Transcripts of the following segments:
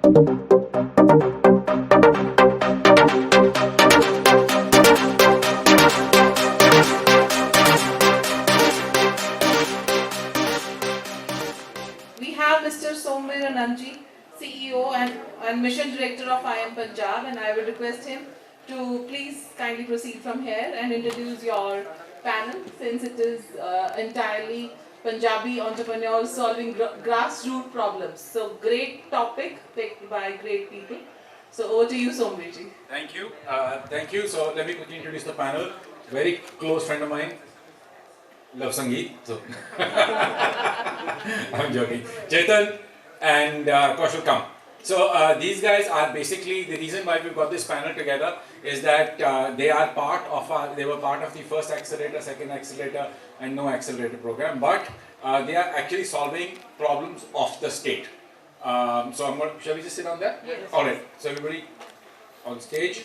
We have Mr. Somveer Anand, CEO and Mission Director of IM Punjab, and I will request him to please kindly proceed from here and introduce your panel, since it is entirely Punjabi entrepreneurs solving grassroots problems. So great topic picked by great people. So over to you, Somveer ji. Thank you. Thank you. So let me quickly introduce the panel. Very close friend of mine, Lovesangeet. So I'm joking. Chetan and Kaushal come. So these guys are basically the reason why we've got this panel together is that they are part of they were part of the first accelerator, second accelerator, and no accelerator program. But they are actually solving problems of the state. So shall we just sit down there? Yes. All right. So everybody on stage.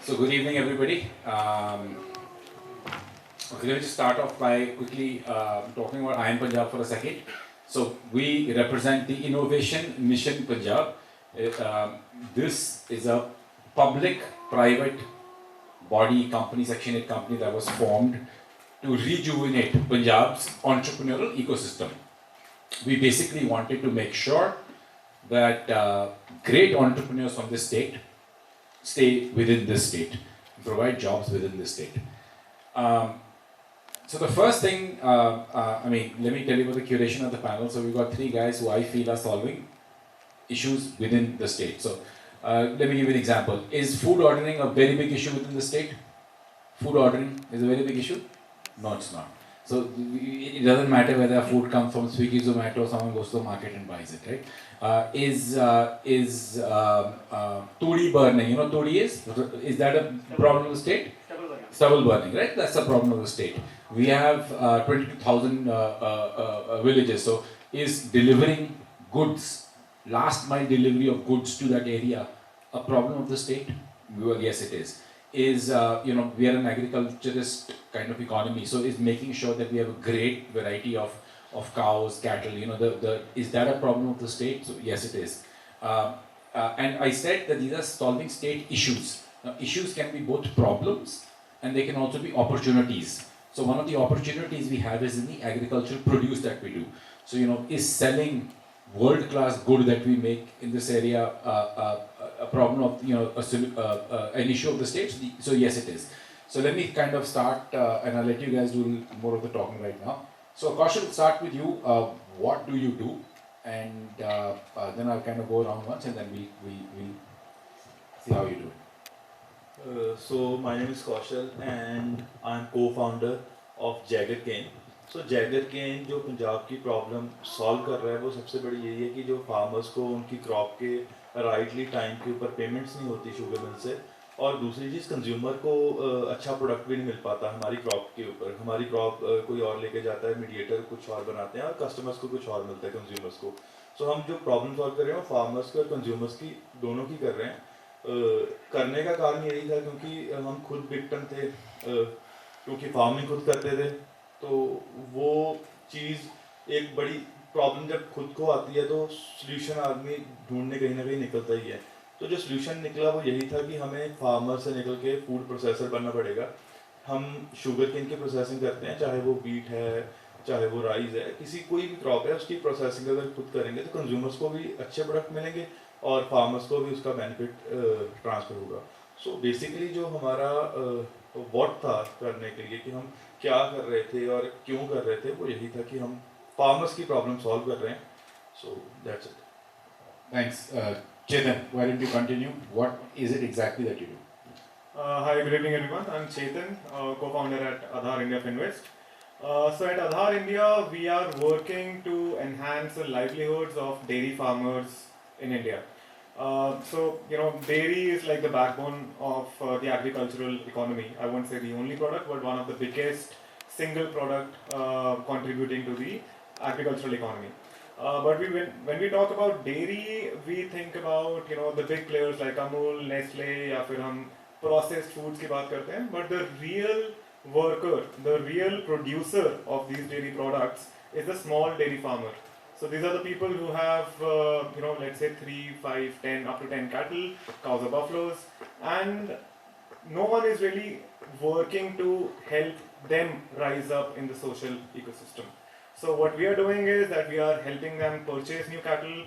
So good evening, everybody. Okay, let me just start off by quickly talking about IM Punjab for a second. So we represent the Innovation Mission Punjab. This is a public-private body company, Section 8 company that was formed to rejuvenate Punjab's entrepreneurial ecosystem. We basically wanted to make sure that great entrepreneurs from this state stay within this state, provide jobs within this state. So the first thing, let me tell you about the curation of the panel. So we've got three guys who I feel are solving issues within the state. So let me give you an example. Is food ordering a very big issue within the state? Food ordering is a very big issue? No, it's not. So it doesn't matter whether food comes from Swiggy, Zomato, someone goes to the market and buys it, right? Is turi burning? You know turi is that a problem of the state? Stubble burning, right? That's a problem of the state. We have 22,000 villages. So is delivering goods, last mile delivery of goods to that area, a problem of the state? Well, yes, it is. Is we are an agriculturist kind of economy, so is making sure that we have a great variety of cows, cattle, is that a problem of the state? So yes, it is. And I said that these are solving state issues. Now, issues can be both problems and they can also be opportunities. So one of the opportunities we have is in the agricultural produce that we do. So is selling world-class good that we make in this area a problem of an issue of the state? So yes, it is. So let me kind of start, and I'll let you guys do more of the talking right now. So Kaushal, we'll start with you. What do you do? And then I'll kind of go around once, and then we'll see how you do it. So my name is Kaushal, and I'm co-founder of Jaggercane. So Jaggercane जो पंजाब की problem solve कर रहा है, वो सबसे बड़ी यही है कि जो फार्मर्स को उनकी क्रॉप के राइटली टाइम के ऊपर पेमेंट्स नहीं होती शुगर मिल से, और दूसरी चीज़ कंज्यूमर को अच्छा प्रोडक्ट भी नहीं मिल पाता हमारी क्रॉप के ऊपर. हमारी क्रॉप कोई और लेके जाता है, मीडिएटर कुछ और बनाते हैं और कस्टमर्स को कुछ और मिलता है कंज्यूमर्स को. सो हम जो प्रॉब्लम सॉल्व कर रहे हैं वो फार्मर्स की और कंज्यूमर्स की दोनों की कर रहे हैं. करने का कारण यही था क्योंकि हम खुद विक्टिम थे, क्योंकि फार्मिंग खुद करते थे. तो वो चीज़ एक बड़ी प्रॉब्लम जब खुद को आती है तो सॉल्यूशन आदमी ढूंढने कहीं ना कहीं निकलता ही है. तो जो सॉल्यूशन निकला वो यही था कि हमें फार्मर से निकल के फूड प्रोसेसर बनना पड़ेगा. हम शुगर केन की प्रोसेसिंग करते हैं, चाहे वो वीट है, चाहे वो राइस है, किसी कोई भी क्रॉप है, उसकी प्रोसेसिंग अगर खुद करेंगे तो कंज्यूमर्स को भी अच्छे प्रोडक्ट मिलेंगे और फार्मर्स को भी उसका बेनिफिट ट्रांसफ़र होगा. सो बेसिकली जो हमारा व्हाट था करने के लिए कि हम क्या कर रहे थे और क्यों कर रहे थे, वो यही था कि हम फार्मर्स की प्रॉब्लम सॉल्व कर रहे हैं. So that's it. Thanks. Chetan, why don't you continue? What is it exactly that you do? Hi, good evening everyone. I'm Chetan, co-founder at Adhaar India Finvest. So at Adhaar India, we are working to enhance the livelihoods of dairy farmers in India. Dairy is like the backbone of the agricultural economy. I won't say the only product, but one of the biggest single product contributing to the agricultural economy. But when we talk about dairy, we think about the big players like Amul, Nestle, या फिर हम processed foods की बात करते हैं. But the real worker, the real producer of these dairy products is the small dairy farmer. So these are the people who have, let's say 3, 5, 10, up to 10 cattle, cows or buffaloes, and no one is really working to help them rise up in the social ecosystem. So what we are doing is that we are helping them purchase new cattle,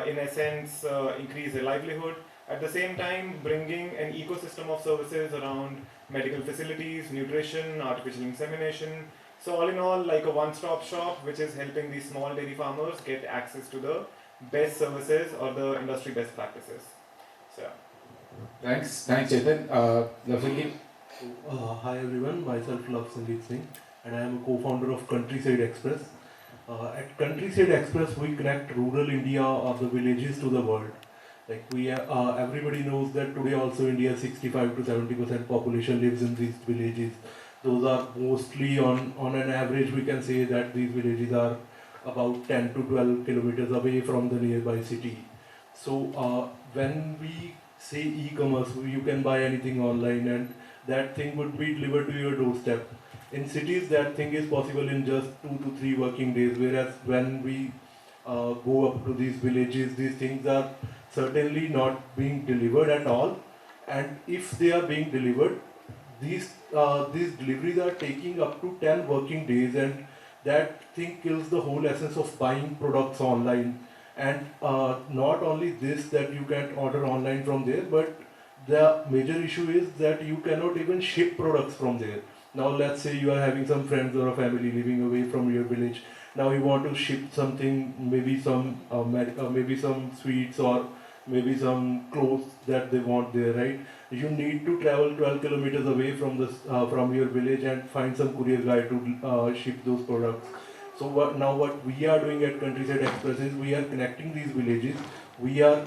in essence, increase their livelihood. At the same time, bringing an ecosystem of services around medical facilities, nutrition, artificial insemination. So all in all, like a one-stop shop, which is helping these small dairy farmers get access to the best services or the industry best practices. So yeah. Thanks, Chetan. Lovesangeet. Hi everyone, myself Lovesangeet Singh, and I am a co-founder of Countryside Express. At Countryside Express, we connect rural India or the villages to the world. Like everybody knows that today also India 65 to 70% population lives in these villages. Those are mostly on an average we can say that these villages are about 10 to 12 kilometers away from the nearby city. So when we say e-commerce, you can buy anything online and that thing would be delivered to your doorstep. In cities, that thing is possible in just 2 to 3 working days, whereas when we go up to these villages, these things are certainly not being delivered at all. And if they are being delivered, these deliveries are taking up to 10 working days, and that thing kills the whole essence of buying products online. And not only this, that you can order online from there, but the major issue is that you cannot even ship products from there. Now let's say you are having some friends or a family living away from your village. Now you want to ship something, maybe some sweets or maybe some clothes that they want there, right? You need to travel 12 kilometers away from your village and find some courier guy to ship those products. So what we are doing at Countryside Express is we are connecting these villages. We are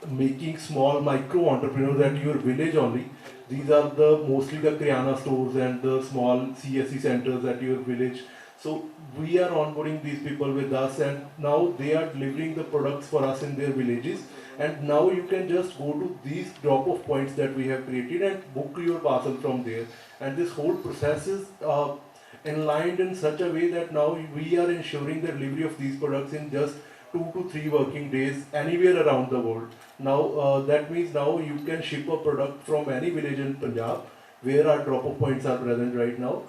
making small micro entrepreneurs at your village only. These are mostly the Kriana stores and the small CSC centers at your village. So we are onboarding these people with us, and now they are delivering the products for us in their villages. And now you can just go to these drop-off points that we have created and book your parcel from there. And this whole process is enlined in such a way that now we are ensuring the delivery of these products in just 2 to 3 working days anywhere around the world. Now that means now you can ship a product from any village in Punjab, where our drop-off points are present right now,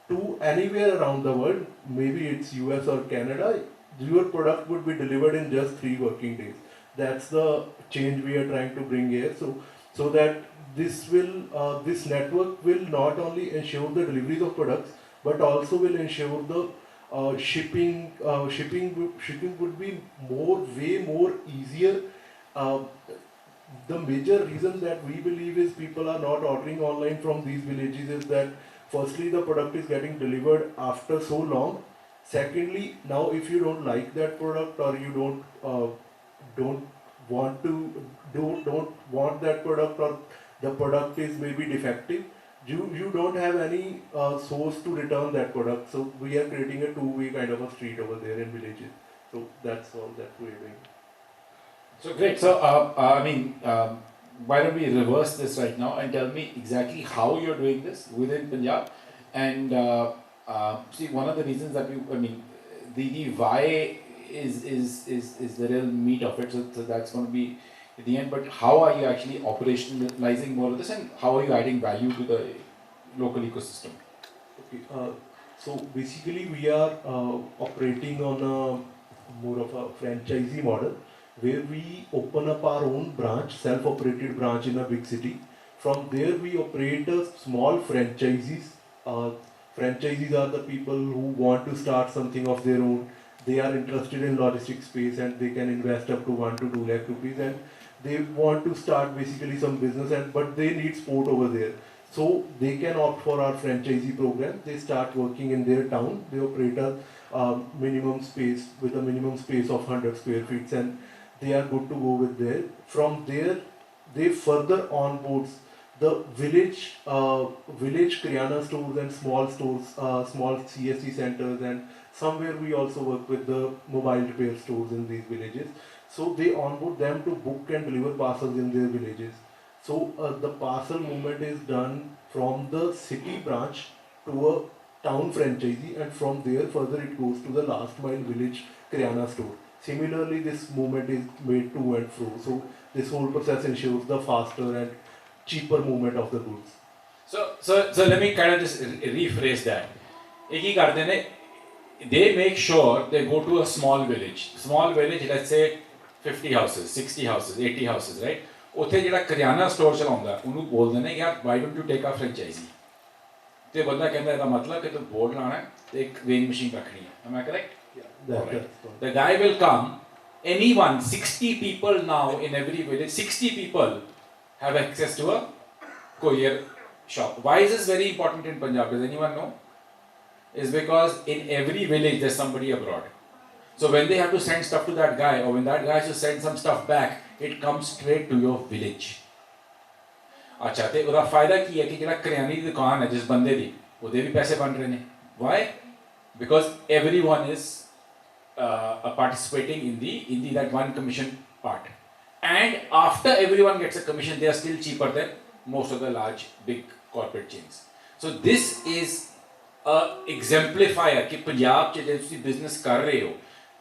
to anywhere around the world. Maybe it's US or Canada. Your product would be delivered in just 3 working days. That's the change we are trying to bring here. So that this network will not only ensure the deliveries of products, but also will ensure the shipping would be way more easier. The major reason that we believe is people are not ordering online from these villages is that firstly the product is getting delivered after so long. Secondly, now if you don't like that product or you don't want that product, or the product is maybe defective, you don't have any source to return that product. So we are creating a two-way kind of a street over there in villages. So that's all that we're doing. So great. So why don't we reverse this right now and tell me exactly how you're doing this within Punjab? And see, one of the reasons that the why is the real meat of it. So that's going to be at the end. But how are you actually operationalizing more of this, and how are you adding value to the local ecosystem? Okay. So basically, we are operating on a more of a franchisee model, where we open up our own branch, self-operated branch in a big city. From there, we operate a small franchisees. Franchisees are the people who want to start something of their own. They are interested in logistics space and they can invest up to 1 to 2 lakh rupees, and they want to start basically some business, but they need support over there. So they can opt for our franchisee program. They start working in their town. They operate a minimum space with a minimum space of 100 square feet, and they are good to go with there. From there, they further onboards the village Kriana stores and small stores, small CSC centers and Somewhere we also work with the mobile repair stores in these villages. So they onboard them to book and deliver parcels in their villages. So the parcel movement is done from the city branch to a town franchisee, and from there further it goes to the last mile village Kiryana store. Similarly, this movement is made to and fro. So this whole process ensures the faster and cheaper movement of the goods. So let me kind of just rephrase that. एक ही करते ने, they make sure they go to a small village. Small village, let's say 50 houses, 60 houses, 80 houses, right? ਉੱਥੇ ਜਿਹੜਾ ਕਰਿਆਨਾ store ਚਲਾਉਂਦਾ ਉਹਨੂੰ ਬੋਲਦੇ ਨੇ ਯਾਰ ਵਾਈ ਡੋਂਟ ਯੂ ਟੇਕ ਆ ਫਰੈਂਚਾਈਜ਼ੀ ਤੇ ਬੰਦਾ ਕਹਿੰਦਾ ਇਹਦਾ ਮਤਲਬ ਕਿ ਤੂੰ ਬੋਰਡ ਲਾਣਾ ਹੈ ਤੇ ਇੱਕ ਵੇਇੰਗ ਮਸ਼ੀਨ ਰੱਖਣੀ ਹੈ M I correct the guy will come, anyone, 60 people now in every village, 60 people have access to a courier shop. Why is this very important in Punjab? Does anyone know? Is because in every village there's somebody abroad. So when they have to send stuff to that guy, or when that guy has to send some stuff back, it comes straight to your village. अच्छा ते उसका फायदा की है कि जिहड़ा करियाने की दुकान है जिस बंदे दी ਉਹਦੇ भी पैसे बन रहे हैं. Why? Because everyone is participating in the that one commission part, and after everyone gets a commission, they are still cheaper than most of the large big corporate chains. So this is a exemplifier कि पंजाब च जे तुसीं business कर रहे हो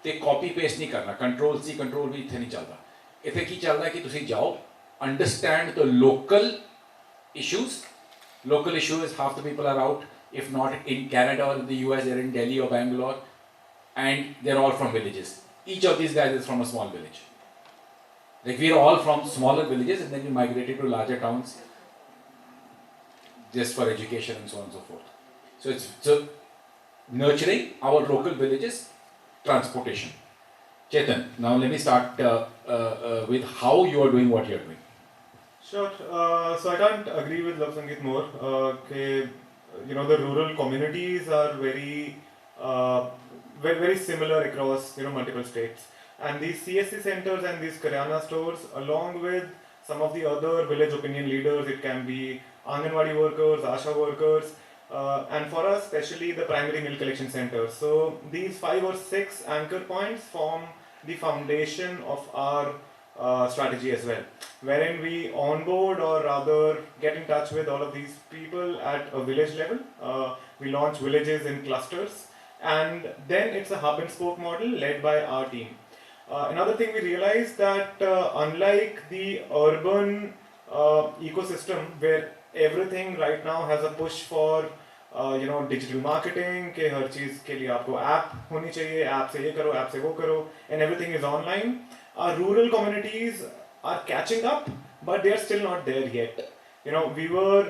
ते copy paste नहीं करना, control C control V इत्थे नहीं चलता. इत्थे की चलता है कि तुसीं जाओ, understand the local issues. Local issue is half the people are out, if not in Canada or in the US, they're in Delhi or Bangalore, and they're all from villages. Each of these guys is from a small village. Like we're all from smaller villages, and then we migrated to larger towns just for education and so on and so forth. So it's nurturing our local villages, transportation. Chetan, now let me start with how you are doing what you are doing. Sure. So I can't agree with Lovesangeet more. The rural communities are very very similar across multiple states, and these CSC centers and these Kiryana stores, along with some of the other village opinion leaders, it can be Anganwadi workers, Asha workers, and for us especially the primary milk collection centers. So these 5 or 6 anchor points form the foundation of our strategy as well, wherein we onboard or rather get in touch with all of these people at a village level. We launch villages in clusters, and then it's a hub and spoke model led by our team. Another thing we realized that unlike the urban ecosystem where everything right now has a push for digital marketing के हर चीज़ के लिए आपको app होनी चाहिए, app से ये करो, app से वो करो, and everything is online. Our rural communities are catching up, but they are still not there yet. We were,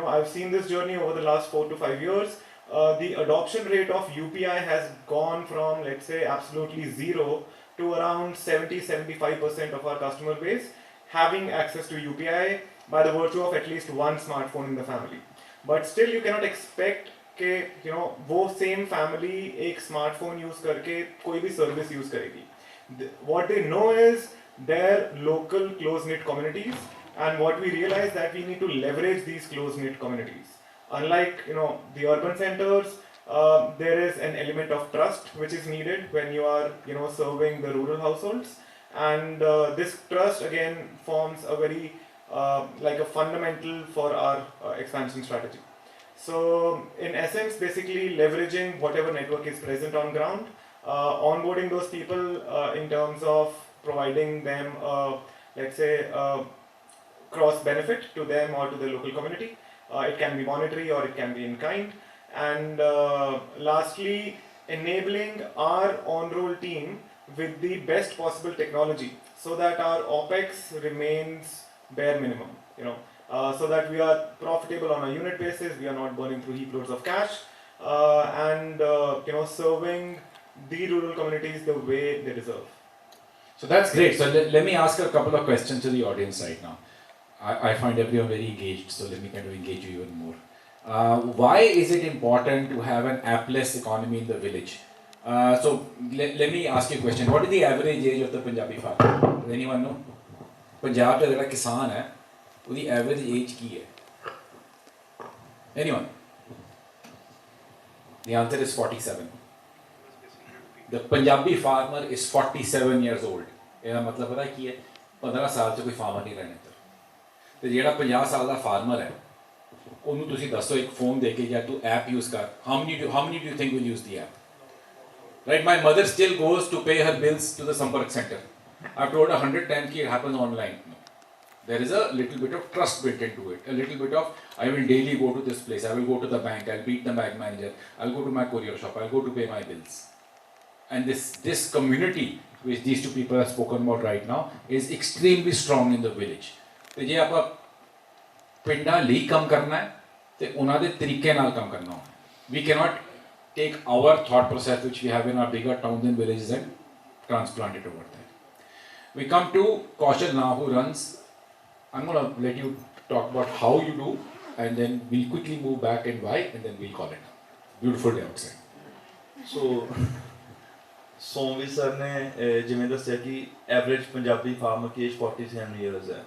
I've seen this journey over the last 4 to 5 years. The adoption rate of UPI has gone from, let's say, absolutely zero to around 70-75% of our customer base having access to UPI by the virtue of at least one smartphone in the family. But still you cannot expect कि वो same family एक smartphone use करके कोई भी service use करेगी. What they know is their local close-knit communities, and what we realize that we need to leverage these close-knit communities. Unlike the urban centers, there is an element of trust which is needed when you are serving the rural households, and this trust again forms a very like a fundamental for our expansion strategy. So in essence, basically leveraging whatever network is present on ground, onboarding those people in terms of providing them let's say cross benefit to them or to the local community. It can be monetary or it can be in kind, and lastly enabling our on-roll team with the best possible technology so that our OPEX remains bare minimum, so that we are profitable on a unit basis, we are not burning through heap loads of cash, and serving the rural communities the way they deserve. So that's great. So let me ask a couple of questions to the audience right now. I find everyone very engaged, so let me kind of engage you even more. Why is it important to have an appless economy in the village? So let me ask you a question. What is the average age of the Punjabi farmer? Does anyone know? Punjab का जो किसान है, उसकी average age की है? Anyone? The answer is 47. The Punjabi farmer is 47 years old. ਇਹਦਾ ਮਤਲਬ ਪਤਾ ਕੀ ਹੈ 15 ਸਾਲ 'ਚ ਕੋਈ ਫਾਰਮਰ ਨਹੀਂ ਰਹਿਣਾ ਇੱਧਰ ਤੇ ਜਿਹੜਾ 50 ਸਾਲ ਦਾ ਫਾਰਮਰ ਹੈ ਉਹਨੂੰ ਤੁਸੀਂ ਦੱਸੋ ਇੱਕ ਫੋਨ ਦੇ ਕੇ ਜਾਂ ਤੂੰ ਐਪ ਯੂਜ਼ ਕਰ how many do you think will use the app right my mother still goes to pay her bills to the Sampark center I've told her 100 times it happens online there is a little bit of trust built into it a little bit of I will daily go to this place I will go to the bank I'll meet the bank manager I'll go to my courier shop I'll go to pay my bills and this community which these two people have spoken about right now is extremely strong in the village ਤੇ ਜੇ ਆਪਾਂ ਪਿੰਡਾਂ ਲਈ ਕੰਮ ਕਰਨਾ ਹੈ ਤੇ ਉਹਨਾਂ ਦੇ ਤਰੀਕੇ ਨਾਲ ਕੰਮ ਕਰਨਾ ਹੋਵੇ we cannot take our thought process which we have in our bigger towns and villages and transplant it over there we come to Kaushal now who runs I'm going to let you talk about how you do and then we'll quickly move back and why and then we'll call it beautiful day outside so Somvir sir ने जिमें दस्या कि average Punjabi farmer की as 47 years है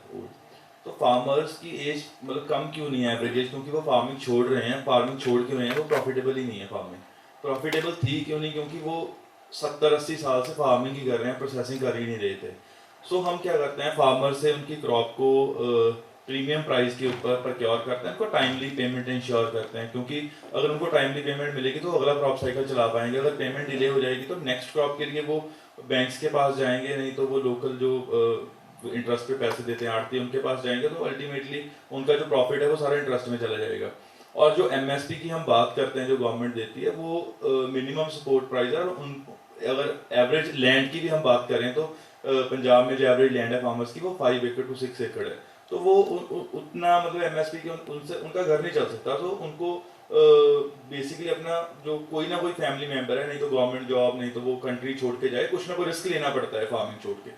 तो farmers की as मतलब कम क्यों नहीं है एवरेज एज क्योंकि वो फार्मिंग छोड़ रहे हैं फार्मिंग छोड़ क्यों रहे हैं वो प्रॉफिटेबल ही नहीं है फार्मिंग प्रॉफिटेबल थी क्यों नहीं क्योंकि वो 70-80 साल से फार्मिंग ही कर रहे हैं प्रोसेसिंग कर ही नहीं रहे थे सो हम क्या करते हैं फार्मर से उनकी क्रॉप को प्रीमियम प्राइस के ऊपर प्रोक्योर करते हैं उनको टाइमली पेमेंट इंश्योर करते हैं क्योंकि अगर उनको टाइमली पेमेंट मिलेगी तो अगला क्रॉप साइकिल चला पाएंगे अगर पेमेंट डिले हो जाएगी तो नेक्स्ट क्रॉप के लिए वो बैंक्स के पास जाएंगे नहीं तो वो लोकल जो इंटरेस्ट पे पैसे देते हैं आड़ती उनके पास जाएंगे तो अल्टीमेटली उनका जो प्रॉफिट है वो सारा इंटरेस्ट में चला जाएगा और जो एमएसपी की हम बात करते हैं जो गवर्नमेंट देती है वो मिनिमम सपोर्ट प्राइस है और उन अगर एवरेज लैंड की भी हम बात करें तो पंजाब में जो एवरेज लैंड है फार्मर्स की वो 5 एकड़ to 6 एकड़ है तो वो उतना मतलब एमएसपी के उनसे उनका घर नहीं चल सकता तो उनको बेसिकली अपना जो कोई ना कोई फैमिली मेंबर है नहीं तो गवर्नमेंट जॉब नहीं तो वो कंट्री छोड़ के जाए कुछ ना कोई रिस्क लेना पड़ता है फार्मिंग छोड़ के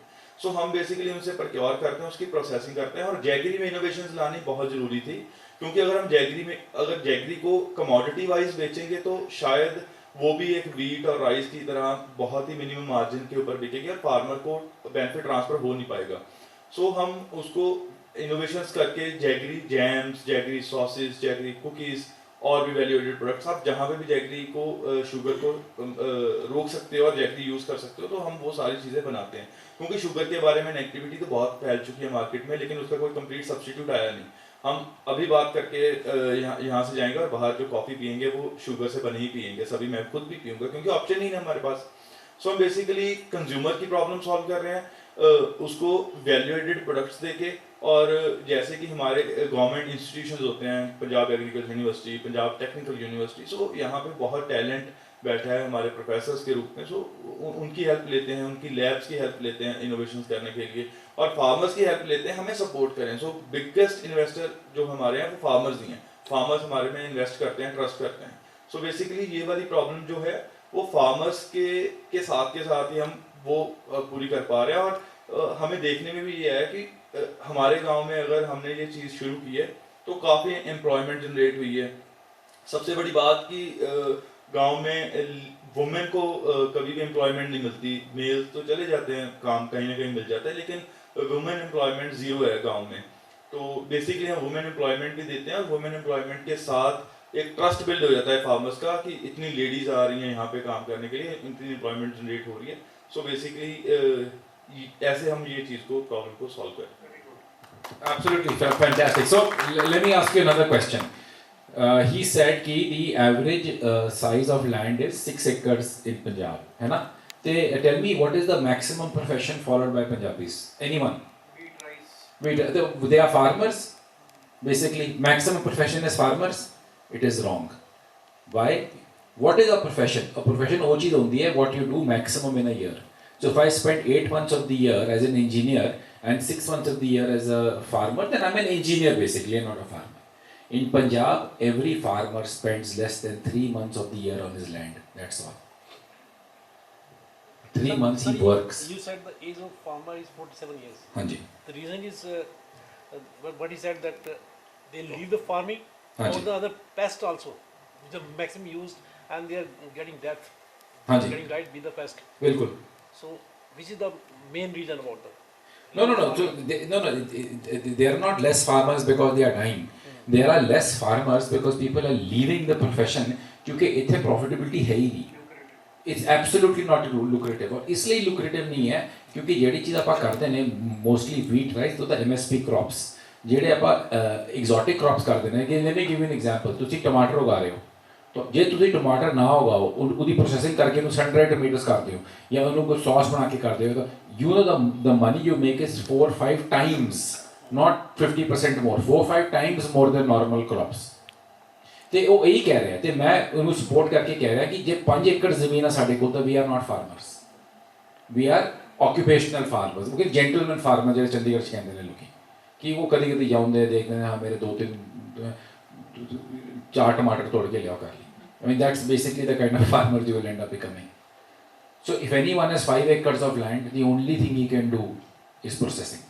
सो हम बेसिकली उनसे प्रोक्योर करते हैं उसकी प्रोसेसिंग करते हैं और जैगरी में इनोवेशंस लानी बहुत ज़रूरी थी क्योंकि अगर जैगरी को कमोडिटी वाइज बेचेंगे तो शायद वो भी एक वीट और राइस की तरह बहुत ही मिनिमम मार्जिन के ऊपर बिकेगी और फार्मर को बेनिफिट ट्रांसफर हो नहीं पाएगा सो हम उसको इनोवेशंस करके jaggery jams jaggery sausage jaggery cookies और भी वैल्यू एडेड प्रोडक्ट्स आप जहाँ पे भी जैगरी को शुगर को रोक सकते हो और जैगरी यूज़ कर सकते हो तो हम वो सारी चीज़ें बनाते हैं क्योंकि शुगर के बारे में नेगेटिविटी तो बहुत फैल चुकी है मार्केट में लेकिन उसका कोई कंप्लीट सब्स्टिट्यूट आया नहीं हम अभी बात करके यहाँ से जाएंगे और बाहर जो कॉफ़ी पियेंगे वो शुगर से बने ही पियेंगे सभी मैं खुद भी पीऊँगा क्योंकि ऑप्शन ही नहीं है हमारे पास सो हम बेसिकली कंज्यूमर की प्रॉब्लम सॉल्व कर रहे हैं उसको वैल्यू एडेड प्रोडक्ट्स देके और जैसे कि हमारे गवर्नमेंट इंस्टीट्यूशंस होते हैं Punjab agriculture university Punjab technical university so यहाँ पे बहुत टैलेंट बैठा है हमारे प्रोफेसर्स के रूप में सो उनकी हेल्प लेते हैं उनकी लैब्स की हेल्प लेते हैं इनोवेशंस करने के लिए और फार्मर्स की हेल्प लेते हैं हमें सपोर्ट करें सो बिगेस्ट इन्वेस्टर जो हमारे हैं वो फार्मर्स ही हैं फार्मर्स हमारे में इन्वेस्ट करते हैं ट्रस्ट करते हैं सो बेसिकली ये वाली प्रॉब्लम जो है वो फार्मर्स के साथ ही हम वो पूरी कर पा रहे हैं और हमें देखने में भी ये है कि हमारे गांव में अगर हमने ये चीज़ शुरू की है तो काफ़ी एम्प्लॉयमेंट जनरेट हुई है सबसे बड़ी बात कि गांव में वुमेन को कभी भी एम्प्लॉयमेंट नहीं मिलती मेल तो चले जाते हैं काम कहीं ना कहीं मिल जाता है लेकिन वुमेन एम्प्लॉयमेंट ज़ीरो है गांव में तो बेसिकली हम वुमेन एम्प्लॉयमेंट भी देते हैं और वुमेन एम्प्लॉयमेंट के साथ एक ट्रस्ट बिल्ड हो जाता है फार्मर्स का कि इतनी लेडीज़ आ रही हैं यहाँ पे काम करने के लिए इतनी एम्प्लॉयमेंट जनरेट हो रही है सो बेसिकली ऐसे हम ये चीज़ को प्रॉब्लम को सॉल्व करें Absolutely fantastic. So let me ask you another question. He said कि the average size of land is 6 acres in Punjab, है ना? Tell me what is the maximum profession followed by Punjabis? Anyone? They are farmers. Basically, maximum profession is farmers. It is wrong. Why? What is a profession? A profession वो चीज़ होती है what you do maximum in a year. So if I spend 8 months of the year as an engineer and 6 months of the year as a farmer, then I'm an engineer basically, not a farmer. In Punjab, every farmer spends less than 3 months of the year on his land. That's all. 3 months he works. You said the age of farmer is 47 years. Hanji. The reason is, what he said that they leave the farming Hanji. or the other pest also, which are maximum used and they are getting death. Hanji. Getting died with the pest. बिल्कुल. So, which is the main reason about that? No. So they are not less farmers because they are dying. There are less farmers because people are leaving the profession क्योंकि इतने profitability है ही नहीं. It's absolutely not lucrative. और इसलिए lucrative नहीं है क्योंकि ਜਿਹੜੀ ਚੀਜ਼ ਆਪਾਂ ਕਰਦੇ ਨੇ ਮੋਸਟਲੀ ਵੀਟ ਰਾਈਸ ਤੋਂ ਤਾਂ MSP ਕ੍ਰੌਪਸ ਜਿਹੜੇ ਆਪਾਂ ਐਗਜ਼ੋਟਿਕ ਕ੍ਰੌਪਸ ਕਰਦੇ ਨੇ ਕਿ let me give U N example, ਤੁਸੀਂ ਟਮਾਟਰ ਉਗਾ ਰਹੇ ਹੋ ਤਾਂ ਜੇ ਤੁਸੀਂ ਟਮਾਟਰ ਨਾ ਉਗਾਓ ਉਹਦੀ ਪ੍ਰੋਸੈਸਿੰਗ ਕਰਕੇ ਉਹਨੂੰ ਸਨ ਡਰਾਈਡ ਟਮਾਟੋਸ ਕਰਦੇ ਹੋ ਜਾਂ ਉਹਨੂੰ ਕੋਈ ਸੌਸ ਬਣਾ ਕੇ ਕਰਦੇ ਹੋ ਤਾਂ you know the money you make is 4-5 times, not 50% more, 4-5 times more than normal crops। ਤੇ ਉਹ ਇਹੀ ਕਹਿ ਰਿਹਾ ਤੇ ਮੈਂ ਉਹਨੂੰ ਸਪੋਰਟ ਕਰਕੇ ਕਹਿ ਰਿਹਾ ਕਿ ਜੇ 5 ਏਕੜ ਜ਼ਮੀਨ ਆ ਸਾਡੇ ਕੋਲ ਤਾਂ we are not farmers, we are occupational farmers, ਕਿਉਂਕਿ ਜੈਂਟਲਮੈਨ ਫਾਰਮਰ ਜਿਹੜੇ ਚੰਡੀਗੜ੍ਹ 'ਚ ਕਹਿੰਦੇ ਨੇ ਲੋਕੀ ਕਿ ਉਹ ਕਦੀ ਕਦੀ ਜਾਂਦੇ ਦੇਖਦੇ ਨੇ ਹਾਂ ਮੇਰੇ 2-3 4 ਟਮਾਟਰ ਤੋੜ ਕੇ ਲਿਆਓ ਕਰ ਲਈ। I mean that's basically the kind of farmer you will end up becoming. So if anyone has 5 acres of land, the only thing he can do is processing।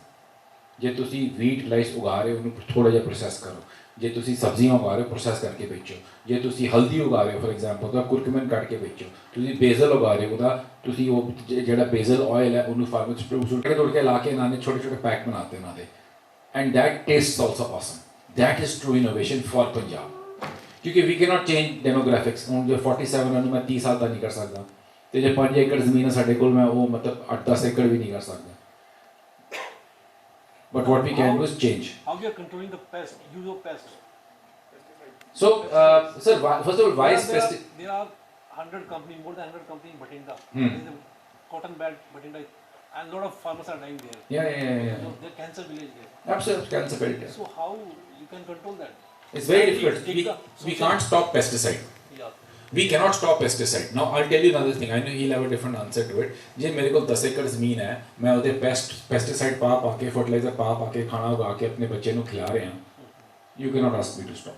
ਜੇ ਤੁਸੀਂ wheat rice ਉਗਾ ਰਹੇ ਹੋ ਉਹਨੂੰ ਥੋੜਾ ਜਿਹਾ ਪ੍ਰੋਸੈਸ ਕਰੋ, ਜੇ ਤੁਸੀਂ ਸਬਜ਼ੀਆਂ ਉਗਾ ਰਹੇ ਹੋ ਪ੍ਰੋਸੈਸ ਕਰਕੇ ਵੇਚੋ, ਜੇ ਤੁਸੀਂ ਹਲਦੀ ਉਗਾ ਰਹੇ ਹੋ ਫॉर एग्जांपल ਉਹਦਾ ਕੁਰਕਮਨ ਕੱਢ ਕੇ ਵੇਚੋ, ਤੁਸੀਂ ਬੇਜ਼ਲ ਉਗਾ ਰਹੇ ਹੋ ਉਹਦਾ ਤੁਸੀਂ ਉਹ ਜਿਹੜਾ ਬੇਜ਼ਲ ਆਇਲ ਹੈ ਉਹਨੂੰ ਫਾਰਮਰ ਚ ਸੁੱਟ ਕੇ ਤੋੜ ਕੇ ਲਾ ਕੇ ਇਹਨਾਂ ਨੇ ਛੋਟੇ ਛੋਟੇ ਪੈਕ ਬਣਾਤੇ ਉਹਨਾਂ ਦੇ, and that tastes also awesome. That is true innovation for Punjab, ਕਿਉਂਕਿ ਵੀ ਕੈਨੋਟ ਚੇਂਜ ਡੈਮੋਗ੍ਰਾਫਿਕਸ। ਹੁਣ ਜੇ 47 ਨੂੰ ਮੈਂ 30 ਸਾਲ ਦਾ ਨਹੀਂ ਕਰ ਸਕਦਾ ਤੇ ਜੇ 5 ਏਕੜ ਜ਼ਮੀਨ ਹੈ ਸਾਡੇ ਕੋਲ ਮੈਂ ਉਹ ਮਤਲਬ 8-10 ਏਕੜ ਵੀ ਨਹੀਂ ਕਰ ਸਕਦਾ। But what we can do is change. How you are controlling the pest, use of pest? So, sir, first of all, why is pesticide? There are 100 companies, more than 100 companies in Bhatinda. Hmm. There is a cotton belt Bhatinda, and a lot of farmers are dying there. Yeah. So they're cancer village there. Absolutely, cancer belt. Yeah. So how you can control that? It's very difficult. We can't stop pesticide. Yeah. We cannot stop pesticide. Now, I'll tell you another thing. I know he'll have a different answer to it. ਜੇ ਮੇਰੇ ਕੋਲ 10 ਏਕੜ ਜ਼ਮੀਨ ਹੈ, ਮੈਂ ਉਹਦੇ pesticide ਪਾ ਕੇ fertiliser ਪਾ ਕੇ ਖਾਣਾ ਉਗਾ ਕੇ ਆਪਣੇ ਬੱਚੇ ਨੂੰ ਖਿਲਾ ਰਿਹਾ, you cannot ask me to stop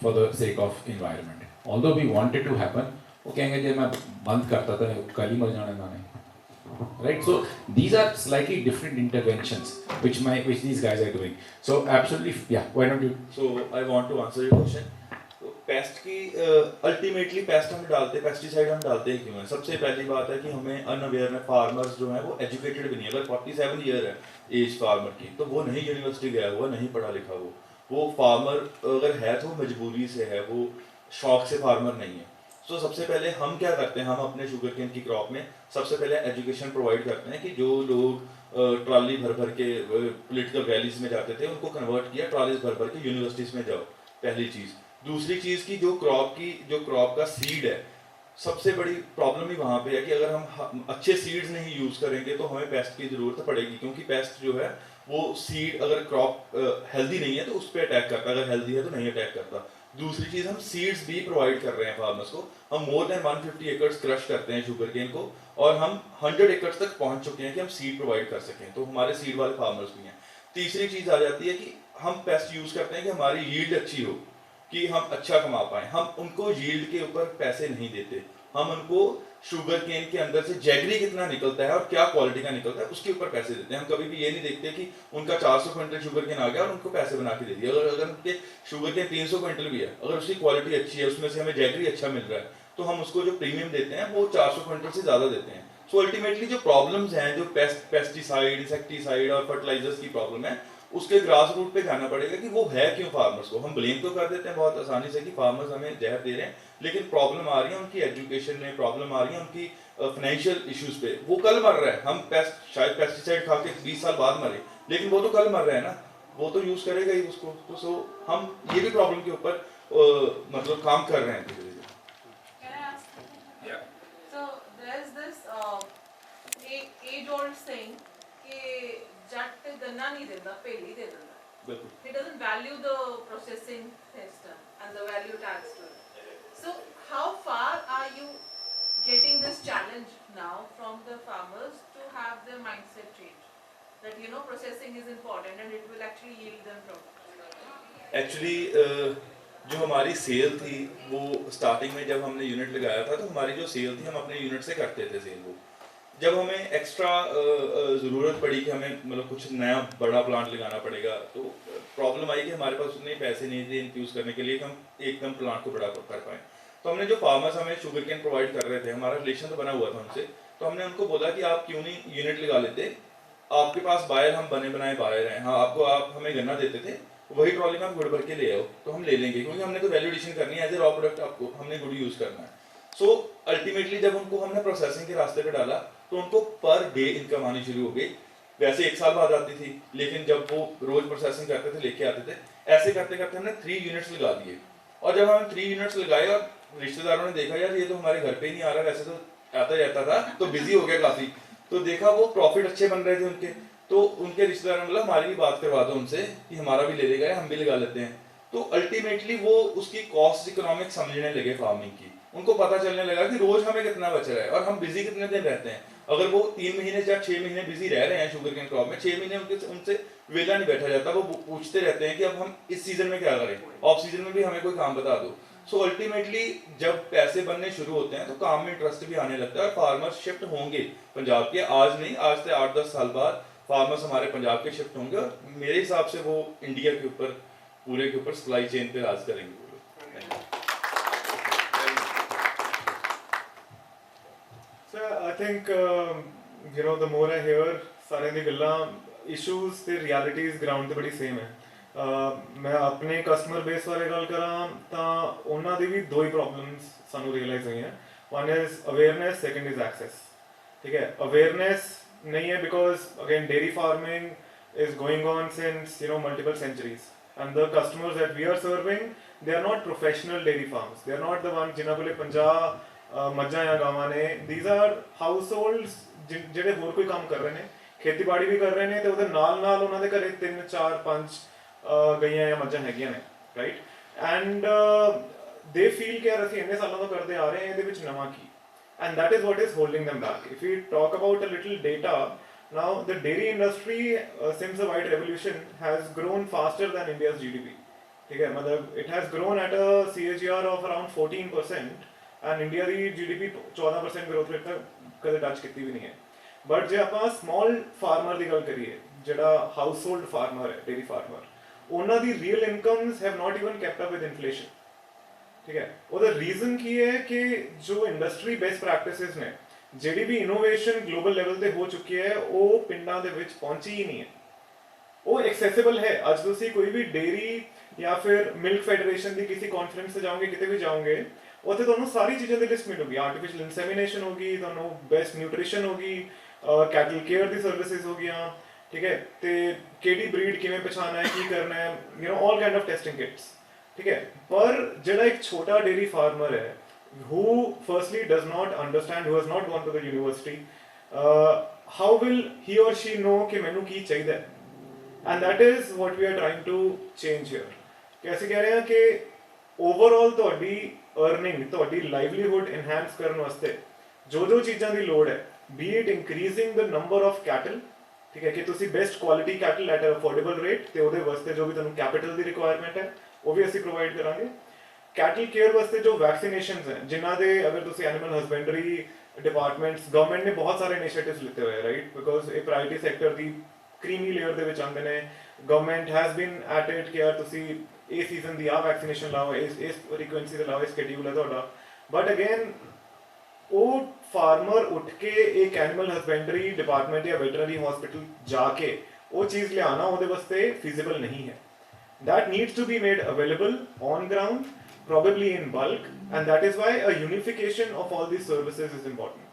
for the sake of environment. Although we want it to happen, ਉਹ ਕहेंगे ਜੇ ਮੈਂ ਬੰਦ ਕਰਤਾ ਤਾਂ ਕੱਲ ਹੀ ਮਰ ਜਾਣਾ ਇਹਨਾਂ ਨੇ। Right, so these are slightly different interventions which these guys are doing. So absolutely, yeah. Why don't you? So I want to answer your question. तो पेस्ट की अल्टीमेटली पेस्ट हम डालते, पेस्टिसाइड हम डालते ही क्यों हैं? सबसे पहली बात है कि हमें अनअवेयर में फार्मर्स जो हैं वो एजुकेटेड भी नहीं है। अगर 47 ईयर है एज फार्मर की तो वो नहीं यूनिवर्सिटी गया हुआ, नहीं पढ़ा लिखा, वो फार्मर अगर है तो मजबूरी से है, वो शौक से फार्मर नहीं है। तो सबसे पहले हम क्या करते हैं, हम अपने शुगर केन की क्रॉप में सबसे पहले एजुकेशन प्रोवाइड करते हैं कि जो लोग ट्रॉली भर के पॉलिटिकल रैलीज में जाते थे उनको कन्वर्ट किया, ट्रॉलीज भर के यूनिवर्सिटीज़ में जाओ, पहली चीज़। दूसरी चीज़ की जो क्रॉप का सीड है, सबसे बड़ी प्रॉब्लम ही वहाँ पे है कि अगर हम अच्छे सीड्स नहीं यूज़ करेंगे तो हमें पेस्ट की ज़रूरत पड़ेगी, क्योंकि पेस्ट जो है वो सीड अगर क्रॉप हेल्दी नहीं है तो उस पर अटैक करता है, अगर हेल्दी है तो नहीं अटैक करता। दूसरी चीज़, हम सीड्स भी प्रोवाइड कर रहे हैं फार्मर्स को। हम मोर देन 150 एकर्स क्रश करते हैं शुगर केन को और हम 100 एकर्स तक पहुँच चुके हैं कि हम सीड प्रोवाइड कर सकें, तो हमारे सीड वाले फार्मर्स भी हैं। तीसरी चीज़ आ जाती है कि हम पेस्ट यूज़ करते हैं कि हमारी यील्ड अच्छी हो, कि हम अच्छा कमा पाएँ। हम उनको यील्ड के ऊपर पैसे नहीं देते, हम उनको शुगर केन के अंदर से जैगरी कितना निकलता है और क्या क्वालिटी का निकलता है उसके ऊपर पैसे देते हैं। हम कभी भी ये नहीं देखते कि उनका 400 क्विंटल शुगर केन आ गया और उनको पैसे बना के दे दिया। अगर उनके शुगर केन 300 क्विंटल भी है, अगर उसकी क्वालिटी अच्छी है, उसमें से हमें जैगरी अच्छा मिल रहा है, तो हम उसको जो प्रीमियम देते हैं वो 400 क्विंटल से ज़्यादा देते हैं। सो अल्टीमेटली जो प्रॉब्लम्स हैं, जो पेस्टिसाइड, इंसेक्टिसाइड और फर्टिलाइजर्स की प्रॉब्लम है, उसके ग्रास रूट पे जाना पड़ेगा कि वो है क्यों फार्मर्स को। हम ब्लेम तो कर देते हैं बहुत आसानी से कि फार्मर्स हमें जहर दे रहे हैं, लेकिन प्रॉब्लम आ रही है उनकी एजुकेशन में, प्रॉब्लम आ रही है उनकी फाइनेंशियल इश्यूज पे। वो कल मर रहा है, हम शायद पेस्टिसाइड खा के 20 साल बाद मरे, लेकिन वो तो कल मर रहा है ना, वो तो यूज करेगा ही उसको। तो सो हम ये भी प्रॉब्लम के ऊपर मतलब काम कर रहे हैं धीरे धीरे। Can I ask? Yeah. So there is this age-old saying कि जट गन्ना नहीं देता, पेली दे देता। बिल्कुल। He doesn't value the processing system and the value tags to it. So how far are you getting this challenge now from the farmers to have their mindset change? That processing is important and it will actually yield them profit. Actually जो हमारी cell थी वो starting में जब हमने unit लगाया था तो हमारी जो सेल थी हम अपने यूनिट से करते थे सेल। वो जब हमें एक्स्ट्रा ज़रूरत पड़ी कि हमें मतलब कुछ नया बड़ा प्लांट लगाना पड़ेगा, तो प्रॉब्लम आई कि हमारे पास उतने पैसे नहीं थे इन्फ्यूज़ करने के लिए कि हम एकदम प्लांट को बड़ा कर पाएँ। तो हमने जो फार्मर्स हमें शुगर केन प्रोवाइड कर रहे थे, हमारा रिलेशन तो बना हुआ था उनसे, तो हमने उनको बोला कि आप क्यों नहीं यूनिट लगा लेते, आपके पास बायर हम बने बनाए बायर हैं, हाँ आप हमें गन्ना देते थे, वही ट्रॉली में आप गुड़ भर के ले आओ तो हम ले लेंगे, क्योंकि हमने तो वैल्यू एडिशन करनी है, एज ए रॉ प्रोडक्ट आपको हमने गुड़ यूज़ करना है। सो अल्टीमेटली जब उनको हमने प्रोसेसिंग के रास्ते पे डाला तो उनको पर डे इनकम आनी शुरू हो गई। वैसे 1 साल बाद आती थी, लेकिन जब वो रोज प्रोसेसिंग करते थे लेके आते थे, ऐसे करते करते हमने 3 यूनिट्स लगा दिए। और जब हमने 3 यूनिट्स लगाए और रिश्तेदारों ने देखा यार ये तो हमारे घर पे ही नहीं आ रहा, वैसे तो आता जाता था, तो बिजी हो गया काफी, तो देखा वो प्रॉफिट अच्छे बन रहे थे उनके, तो उनके रिश्तेदारों ने बोला हमारी भी बात करवा दो उनसे कि हमारा भी ले लेगा, हम भी लगा लेते हैं। तो अल्टीमेटली वो उसकी कॉस्ट इकोनॉमिक समझने लगे फार्मिंग की, उनको पता चलने लगा कि रोज हमें कितना बच रहा है और हम बिजी कितने दिन रहते हैं। अगर वो 3 महीने या 6 महीने बिजी रह रहे हैं शुगर केन क्रॉप में, 6 महीने उनसे वेला नहीं बैठा जाता, वो पूछते रहते हैं कि अब हम इस सीजन में क्या करें, ऑफ सीजन में भी हमें कोई काम बता दो। सो अल्टीमेटली जब पैसे बनने शुरू होते हैं तो काम में इंटरेस्ट भी आने लगता है और फार्मर्स शिफ्ट होंगे पंजाब के, आज नहीं, आज से 8-10 साल बाद फार्मर्स हमारे पंजाब के शिफ्ट होंगे और मेरे हिसाब से वो इंडिया के ऊपर, पूरे के ऊपर सप्लाई चेन पे राज करेंगे वो लोग। So I think you know, the more I hear सारे दी गल्लां issues ते realities ground ते बड़ी same है। मैं अपने customer base बारे गल कਰਾਂ ਤਾਂ ਉਹਨਾਂ ਦੀ ਵੀ ਦੋ ਹੀ problems ਸਾਨੂੰ realize ਹੋਈਆਂ। One is awareness, second is access। ठीक है, awareness नहीं है because again dairy farming is going on since you know multiple centuries and the customers that we are serving, they are not professional dairy farms, they are not the ones ਜਿਨ੍ਹਾਂ ਕੋਲੇ 50 ਮੱਝਾਂ ਜਾਂ ਗਾਵਾਂ ਨੇ। these are households ਜਿਹੜੇ ਹੋਰ ਕੋਈ ਕੰਮ ਕਰ ਰਹੇ ਨੇ, ਖੇਤੀਬਾੜੀ ਵੀ ਕਰ ਰਹੇ ਨੇ ਤੇ ਉਹਦੇ ਨਾਲ ਨਾਲ ਉਹਨਾਂ ਦੇ ਘਰੇ 3 4 5 ਗਈਆਂ ਜਾਂ ਮੱਝਾਂ ਹੈਗੀਆਂ ਨੇ, ਰਾਈਟ। ਐਂਡ ਦੇ ਫੀਲ ਕਿ ਯਾਰ ਅਸੀਂ ਇੰਨੇ ਸਾਲਾਂ ਤੋਂ ਕਰਦੇ ਆ ਰਹੇ ਹਾਂ, ਇਹਦੇ ਵਿੱਚ ਨਵਾਂ ਕੀ, and that is what is holding them back. If we talk about a little data, now the dairy industry since the white revolution has grown faster than India's GDP। ठीक है, मतलब it has grown at a CAGR of around 14% and India the GDP 14% growth rate ਤੱਕ ਕਦੇ touch ਕੀਤੀ ਵੀ ਨਹੀਂ ਹੈ। But ਜੇ ਆਪਾਂ ਸਮਾਲ ਫਾਰਮਰ ਦੀ ਗੱਲ ਕਰੀਏ, ਜਿਹੜਾ ਹਾਊਸਹੋਲਡ ਫਾਰਮਰ ਹੈ, ਡੇਰੀ ਫਾਰਮਰ, ਉਹਨਾਂ ਦੀ real incomes have not even kept up with inflation. ਠੀਕ ਹੈ, ਉਹਦਾ ਰੀਜ਼ਨ ਕੀ ਹੈ ਕਿ ਜੋ ਇੰਡਸਟਰੀ ਬੈਸਟ ਪ੍ਰੈਕਟਿਸਿਸ ਨੇ, ਜਿਹੜੀ ਵੀ ਇਨੋਵੇਸ਼ਨ ਗਲੋਬਲ ਲੈਵਲ ਤੇ ਹੋ ਚੁੱਕੀ ਹੈ, ਉਹ ਪਿੰਡਾਂ ਦੇ ਵਿੱਚ ਪਹੁੰਚੀ ਹੀ ਨਹੀਂ ਹੈ। ਉਹ ਐਕਸੈਸਿਬਲ ਹੈ। ਅੱਜ ਤੁਸੀਂ ਕੋਈ ਵੀ ਡੇਰੀ ਜਾਂ ਫਿਰ ਮਿਲਕ ਫੈਡਰੇਸ਼ਨ ਦੀ ਕਿਸੇ ਕਾਨਫਰੰਸ ਤੇ ਜਾਓਗੇ, ਕਿਤੇ ਵੀ ਜਾਓਗੇ, ਉੱਥੇ ਤੁਹਾਨੂੰ ਸਾਰੀ ਚੀਜ਼ਾਂ ਦੀ ਲਿਸਟ ਮਿਲੂਗੀ। ਆਰਟੀਫਿਸ਼ੀਅਲ ਇਨਸੈਮੀਨੇਸ਼ਨ ਹੋਗੀ, ਤੁਹਾਨੂੰ ਬੈਸਟ ਨਿਊਟ੍ਰੀਸ਼ਨ ਹੋਗੀ, ਕੈਟਲ ਕੇਅਰ ਦੀ ਸਰਵਿਸਿਜ਼ ਹੋ ਗਈਆਂ, ਠੀਕ ਹੈ, ਤੇ ਕਿਹੜੀ ਬਰੀਡ ਕਿਵੇਂ ਪਛਾਣਨਾ ਹੈ, ਕੀ ਕਰਨਾ ਹੈ, you know all kind of testing kits. ਠੀਕ ਹੈ, ਪਰ ਜਿਹੜਾ ਇੱਕ ਛੋਟਾ ਡੇਰੀ ਫਾਰਮਰ ਹੈ, who firstly does not understand, who has not gone to the university, how will he or she know कि मैंने की चाहिए? And that is what we are trying to change here। कैसे कह रहे हैं कि overall ਤੁਹਾਡੀ earning, ਤੁਹਾਡੀ livelihood enhance ਕਰਨ ਵਾਸਤੇ ਜੋ ਚੀਜ਼ਾਂ ਦੀ ਲੋੜ ਹੈ, be it increasing the number of cattle, ਠੀਕ ਹੈ, ਕਿ ਤੁਸੀਂ best quality cattle at an affordable rate, ਤੇ ਉਹਦੇ ਵਾਸਤੇ ਜੋ ਵੀ ਤੁਹਾਨੂੰ capital ਦੀ requirement ਹੈ, ਉਹ ਵੀ ਅਸੀਂ provide ਕਰਾਂਗੇ। कैटल केयर वास्ते जो वैक्सीनेशंस हैं, जिन्हों दे अगर तुसी एनिमल हस्बेंडरी डिपार्टमेंट्स, गवर्नमेंट ने बहुत सारे इनिशिएटिव्स लिते हुए, राइट, बिकॉज ये प्रायोरिटी सेक्टर दी क्रीमी लेयर दे विच आंदे ने। Government has been at it कि यार तुसी ए सीजन दी आ वैक्सीनेशन लाओ, इस फ्रीक्वेंसी दे लाओ, इस शेड्यूल है तुहाडा। बट अगेन वो फार्मर उठ के एक एनिमल हस्बेंडरी डिपार्टमेंट या वेटरनरी हॉस्पिटल जाके वो चीज़ लियाना उहदे वास्ते फिजिबल नहीं है। That needs to be made available on ground, probably in bulk, and that is why a unification of all these services is important।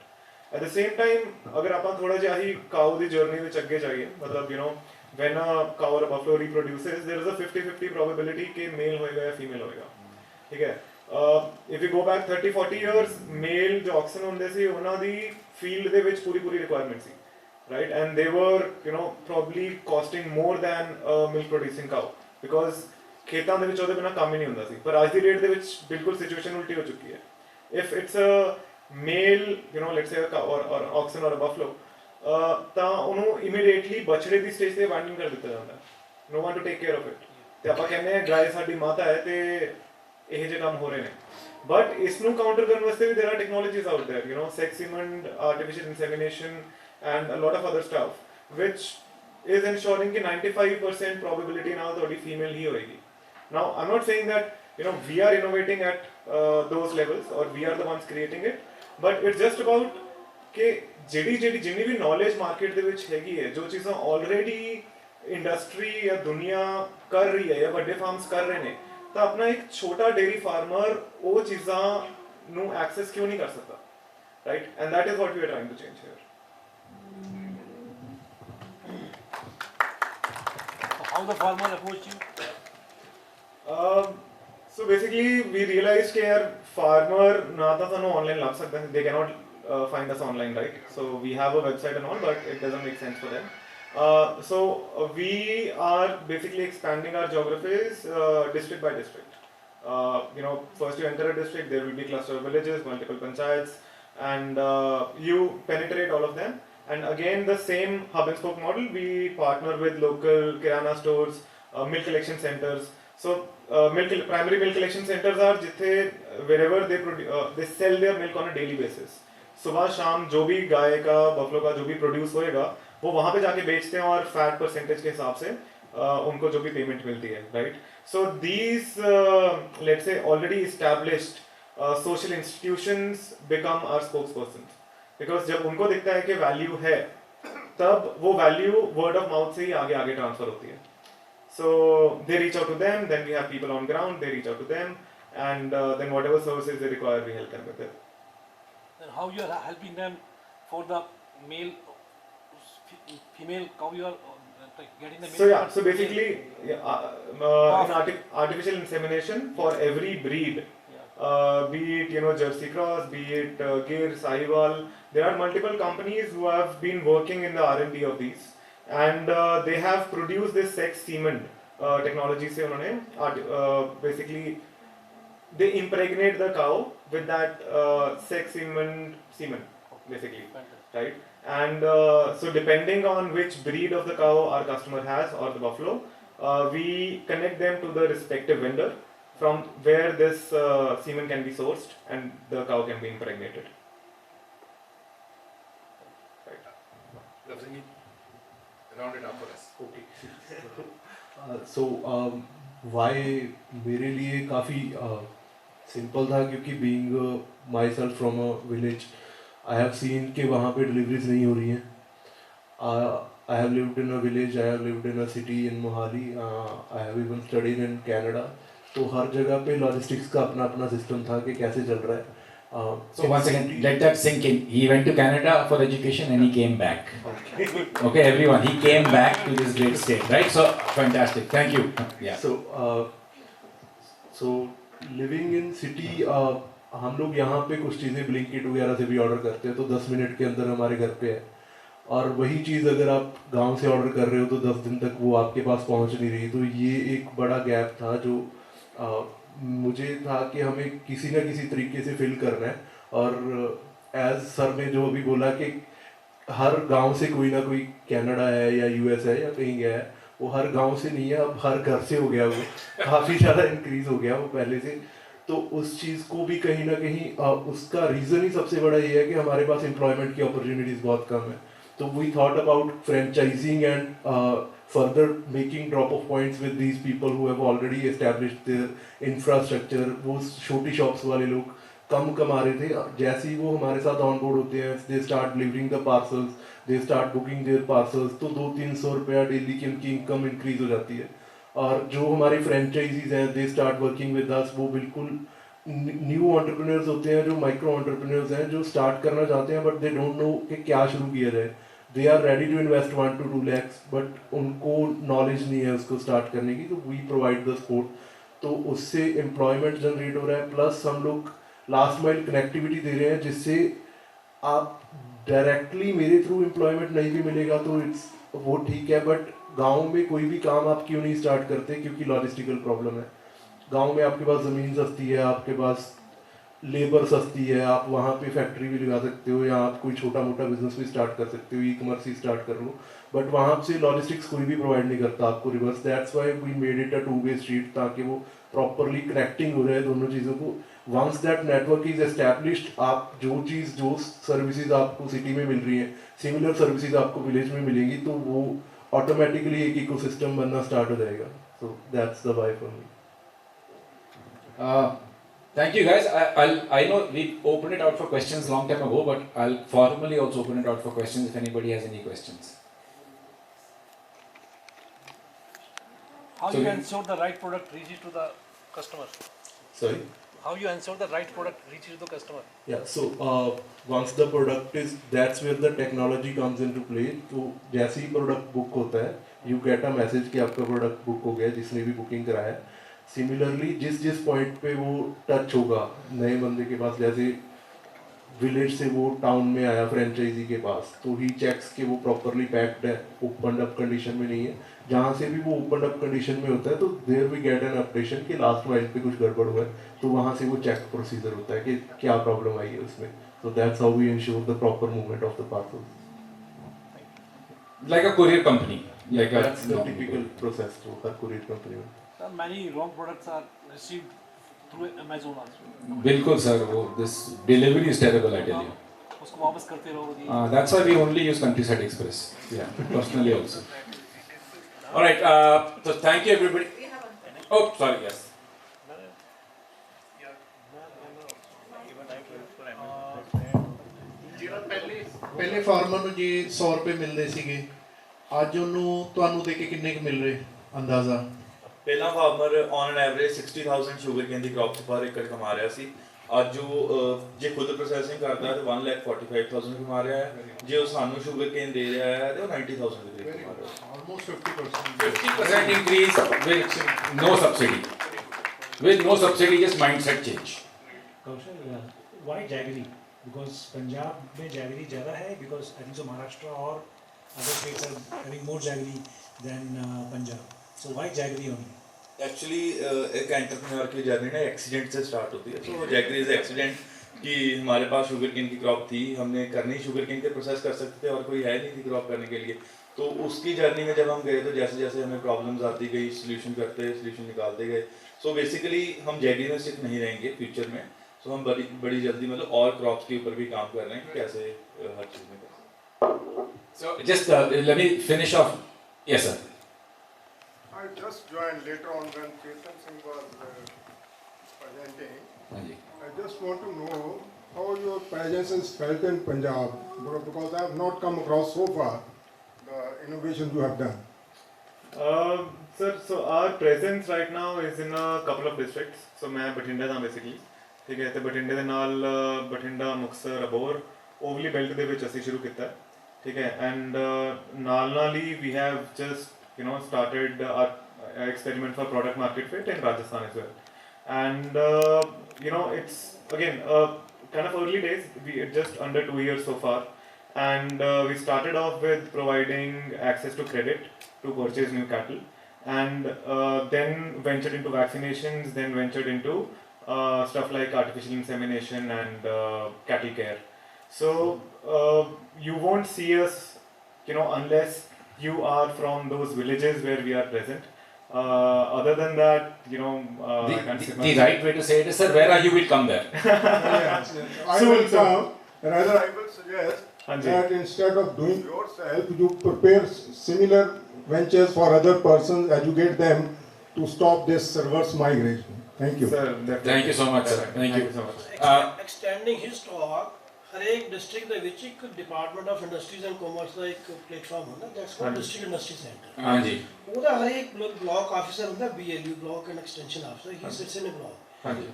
At the same time, अगर आप थोड़ा जिहा ही cow दी journey विच अगे जाइए, मतलब you know when a cow or a buffalo reproduces, there is a 50-50 probability कि mail होएगा या फीमेल होएगा। ठीक है, if we go back 30-40 years, male जो ऑक्सन होंदे सी, उन्हां दी फील्ड दे विच पूरी रिक्वायरमेंट सी, right, and they were you know probably costing more than a milk producing cow because ਖੇਤਾਂ ਦੇ ਵਿੱਚ ਉਹਦੇ ਬਿਨਾਂ ਕੰਮ ਹੀ ਨਹੀਂ ਹੁੰਦਾ ਸੀ। ਪਰ ਅੱਜ ਦੀ ਡੇਟ ਦੇ ਵਿੱਚ ਬਿਲਕੁਲ ਸਿਚੁਏਸ਼ਨ ਉਲਟੀ ਹੋ ਚੁੱਕੀ ਹੈ। If it's a male you know let's say or oxen or buffalo, ਤਾਂ ਉਹਨੂੰ ਇਮੀਡੀਏਟਲੀ ਬਛੜੇ ਦੀ ਸਟੇਜ ਤੇ ਅਬੈਂਡਨ ਕਰ ਦਿੱਤਾ ਜਾਂਦਾ, no one to take care of it. ਤੇ ਆਪਾਂ ਕਹਿੰਦੇ ਹਾਂ ਗਾਇ ਸਾਡੀ ਮਾਤਾ ਹੈ ਤੇ ਇਹ ਜਿਹੇ ਕੰਮ ਹੋ ਰਹੇ ਨੇ। ਬਟ ਇਸ ਨੂੰ ਕਾਊਂਟਰ ਕਰਨ ਵਾਸਤੇ ਵੀ there are technologies out there, you know sexed semen, artificial insemination and a lot of other stuff which is ensuring कि 95% probability now ਤੁਹਾਡੀ ਫੀਮੇਲ ਹੀ ਹੋਏਗੀ। Now I'm not saying that you know we are innovating at those levels or we are the ones creating it, but it's just about कि जिन्नी भी knowledge market ਦੇ ਵਿੱਚ ਹੈਗੀ ਹੈ, ਜੋ ਚੀਜ਼ਾਂ already industry या दुनिया कर रही है या बड़े farms कर रहे ਨੇ, ਤਾਂ ਆਪਣਾ ਇੱਕ ਛੋਟਾ dairy farmer ਉਹ ਚੀਜ਼ਾਂ नु access क्यों नहीं कर सकता, right? And that is what we are trying to change here. How the farmer approach you? So basically, we realized कि यार farmer ना तो सानू online ला सकते हैं, they cannot find us online, right? So we have a website and all, but it doesn't make sense for them. So we are basically expanding our geographies district by district. First you enter a district, there will be cluster of villages, multiple panchayats, and you penetrate all of them. And again, the same hub and spoke model, we partner with local kirana stores, milk collection centers. So primary milk collection centers are jithe wherever they sell their milk on a daily basis. सुबह शाम जो भी गाय का buffalo का जो भी produce होएगा वो वहाँ पे जाके बेचते हैं और फैट परसेंटेज के हिसाब से उनको जो भी पेमेंट मिलती है, right? So these let's say already established social institutions become our spokespersons, because जब उनको दिखता है कि वैल्यू है तब वो वैल्यू वर्ड ऑफ माउथ से ही आगे आगे ट्रांसफर होती है. So they reach out to them, then we have people on ground, they reach out to them, and then whatever services they require, we help them with it. Then how you are helping them for the male, female cow you are getting the milk? So yeah, so basically, in artificial insemination for every breed, be it Jersey Cross, be it Gir, Sahiwal, there are multiple companies who have been working in the R&D of these. And they have produced this sex semen technology. से उन्होंने basically they impregnate the cow with that sex semen basically, right? And so depending on which breed of the cow our customer has or the buffalo, we connect them to the respective vendor from where this semen can be sourced and the cow can be impregnated. Right. Lovesangeet, round it up for us. Okay. Why मेरे लिए काफ़ी simple था, क्योंकि being myself from a village, I have seen कि वहाँ पे deliveries नहीं हो रही हैं. I have lived in a village, I have lived in a city in Mohali, I have even studied in Canada. तो हर जगह पे logistics का अपना अपना system था कि कैसे चल रहा है. So once again, let that sink in. He went to Canada for education and he came back. Okay, everyone, he came back to this great state, right? So fantastic. Thank you. Yeah. So living in city, हम लोग यहाँ पे कुछ चीज़ें Blinkit वगैरह से भी order करते हैं तो 10 मिनट के अंदर हमारे घर पे है, और वही चीज़ अगर आप गांव से ऑर्डर कर रहे हो तो 10 दिन तक वो आपके पास पहुँच नहीं रही. तो ये एक बड़ा गैप था जो मुझे था कि हमें किसी ना किसी तरीके से फिल करना है. और एज सर ने जो अभी बोला कि हर गांव से कोई ना कोई कनाडा है या यूएस है या कहीं गया है, वो हर गांव से नहीं है, अब हर घर से हो गया, वो काफ़ी ज़्यादा इंक्रीज़ हो गया वो पहले से. तो उस चीज़ को भी कहीं ना कहीं उसका रीज़न ही सबसे बड़ा ये है कि हमारे पास एम्प्लॉयमेंट की अपॉर्चुनिटीज़ बहुत कम है. तो we thought about franchising and further making drop-off points with these people who have already established their infrastructure. वो छोटी shops वाले लोग कम कमा रहे थे, जैसे ही वो हमारे साथ on board होते हैं, they start delivering the parcels, they start booking their parcels, तो 200-300 रुपया डेली की उनकी इनकम इंक्रीज हो जाती है. और जो हमारे फ्रेंचाइजीज हैं, they start working with us, वो बिल्कुल न्यू एंटरप्रेन्योर्स होते हैं, जो माइक्रो एंटरप्रेन्योर्स हैं, जो स्टार्ट करना चाहते हैं बट दे डोंट नो कि क्या शुरू किया जाए. They are ready to invest 1 to 2 lakhs, but उनको knowledge नहीं है उसको start करने की. तो we provide the support. तो उससे employment generate हो रहा है, plus हम लोग last mile connectivity दे रहे हैं, जिससे आप directly मेरे through employment नहीं भी मिलेगा तो वो ठीक है, but गांव में कोई भी काम आप क्यों नहीं start करते, क्योंकि logistical problem है. गांव में आपके पास ज़मीन सस्ती है, आपके पास लेबर सस्ती है, आप वहाँ पे फैक्ट्री भी लगा सकते हो या आप कोई छोटा मोटा बिजनेस भी स्टार्ट कर सकते हो, ई कॉमर्स ही स्टार्ट कर लो, बट वहाँ से लॉजिस्टिक्स कोई भी प्रोवाइड नहीं करता आपको reverse. That's why we made it a 2-way street, ताकि वो प्रॉपरली कनेक्टिंग हो जाए दोनों चीज़ों को. Once that network is established, आप जो सर्विसेज आपको सिटी में मिल रही हैं, सिमिलर सर्विसेज आपको विलेज में मिलेंगी, तो वो ऑटोमेटिकली एक इकोसिस्टम बनना स्टार्ट हो जाएगा. So that's the why for me. Thank you guys. I know we opened it out for questions long time ago, but I'll formally also open it out for questions if anybody has any questions. How you ensure the right product reaches to the customer? Sorry? how you ensure the right product reaches the customer? Yeah, so once the product is, that's where the technology comes into play. तो जैसे ही product book होता है, you get a message कि आपका product book हो गया जिसने भी booking कराया है. Similarly, जिस point पे वो touch होगा नए बंदे के पास, जैसे विलेज से वो टाउन में आया फ्रेंचाइजी के पास, तो ही चेक्स के वो प्रॉपरली पैक्ड है, ओपन अप कंडीशन में नहीं है. जहाँ से भी वो ओपन अप कंडीशन में होता है तो there we get an updation कि लास्ट माइल पे कुछ गड़बड़ हुआ है, तो वहाँ से वो चेक प्रोसीजर होता है कि क्या प्रॉब्लम आई है उसमें. So that's how we ensure the proper movement of the parcels. Like a courier company. Like That's the typical process to her courier company. Sir, many wrong products are received through Amazon also. बिल्कुल sir, वो this delivery is terrible, I tell you. उसको वापस करते रहो. That's why we only use Countryside Express. Yeah, personally also. All right. So thank you everybody. Oh, sorry. Yes. ਪਹਿਲੇ farmer ਨੂੰ ਜੀ 100 ਰੁਪਏ ਮਿਲਦੇ ਸੀਗੇ, ਅੱਜ ਉਹਨੂੰ ਤੁਹਾਨੂੰ ਦੇ ਕੇ ਕਿੰਨੇ ਕੁ ਮਿਲ ਰਹੇ ਅੰਦਾਜ਼ਾ? ਪਹਿਲਾਂ farmer on an average 60000 sugar cane ਦੀ ਕ੍ਰੌਪ ਪਰ ਏਕੜ ਕਮਾ ਰਿਹਾ ਸੀ. ਅੱਜ ਉਹ ਜੇ ਖੁਦ ਪ੍ਰੋਸੈਸਿੰਗ ਕਰਦਾ ਹੈ ਤਾਂ 1,45,000 ਕਮਾ ਰਿਹਾ ਹੈ. ਜੇ ਉਹ ਸਾਨੂੰ ਸ਼ੂਗਰ ਕੇਨ ਦੇ ਰਿਹਾ ਹੈ ਤਾਂ ਉਹ 90,000 ਦੇ ਕਰੀਬ ਕਮਾ ਰਿਹਾ ਹੈ. Almost 50%. 50% increase with no subsidy. With no subsidy, just mindset change. Kaushal, why jaggery? Because Punjab में jaggery ज़्यादा है, because I think so Maharashtra और other states are having more jaggery than Punjab. So why jaggery only? Actually एक entrepreneur की journey ना accident से start होती है. तो जैगरी इज एक्सीडेंट कि हमारे पास शुगर केन की क्रॉप थी, हमने करनी शुगर केन के प्रोसेस कर सकते थे और कोई है नहीं थी क्रॉप करने के लिए. तो उसकी जर्नी में जब हम गए तो जैसे जैसे हमें प्रॉब्लम्स आती गई, सोल्यूशन निकालते गए. सो बेसिकली हम जैगरी में सिर्फ नहीं रहेंगे फ्यूचर में. सो हम बड़ी जल्दी मतलब और क्रॉप्स के ऊपर भी काम कर रहे हैं कि कैसे हर चीज़ में कर. So just let me finish off. Yes, sir. I just joined later on when Chetan Singh was presenting. Anji. I just want to know how your presence is felt in Punjab, because I have not come across so far the innovations you have done. Sir, so our presence right now is in a couple of districts. So मैं बठिंडा था basically. ठीक है, तो बठिंडे ਦੇ ਨਾਲ Bathinda, Muktsar, Abohar, ਓਵਲੀ belt ਦੇ ਵਿੱਚ ਅਸੀਂ ਸ਼ੁਰੂ ਕੀਤਾ. ਠੀਕ ਹੈ, ਐਂਡ ਨਾਲ ਹੀ we have just started our experiment for product market fit in Rajasthan as well. And it's again kind of early days. It's just under 2 years so far, and we started off with providing access to credit to purchase new cattle, and then ventured into vaccinations, then ventured into stuff like artificial insemination and cattle care. So you won't see us unless you are from those villages where we are present. Other than that, I can't say much. The right way to say it is, sir, where are you will come there. Yes. I will come. Rather, I will suggest that instead of doing yourself, you prepare similar ventures for other persons, educate them to stop this reverse migration. Thank you. Sir, Thank you so much, sir. Thank you so much. Extending his talk, ਹਰੇਕ district ਦੇ ਵਿੱਚ ਇੱਕ department of industries and commerce ਦਾ ਇੱਕ platform ਹੁੰਦਾ, that's called district industry centre. ਹਾਂਜੀ. ਉਹਦਾ ਹਰੇਕ ਬਲਾਕ ਆਫਿਸਰ ਹੁੰਦਾ, BLU block and extension officer, he sits in a block.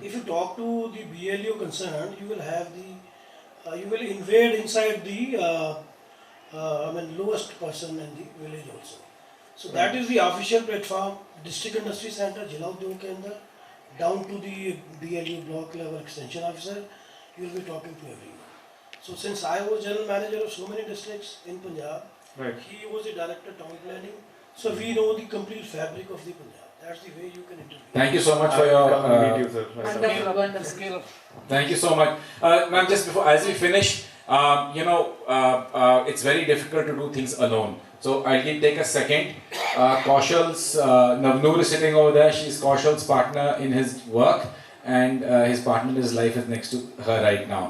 If you talk to the BLU concerned, you will have the you will invade inside the lowest person in the village also. So that is the official platform, district industry center जिला उद्योग केंद्र, down to the BLU block level extension officer, you will be talking to everyone. So since I was general manager of so many districts in Punjab, he was the director town planning, so we know the complete fabric of the Punjab. That's the way you can interview. Thank you so much for your Wonderful. Scale of thank you so much. Ma'am, just before, as we finish, it's very difficult to do things alone. So I'll take a second. Kaushal's, Navnoor is sitting over there. She's Kaushal's partner in his work, and his partner in his life is next to her right now.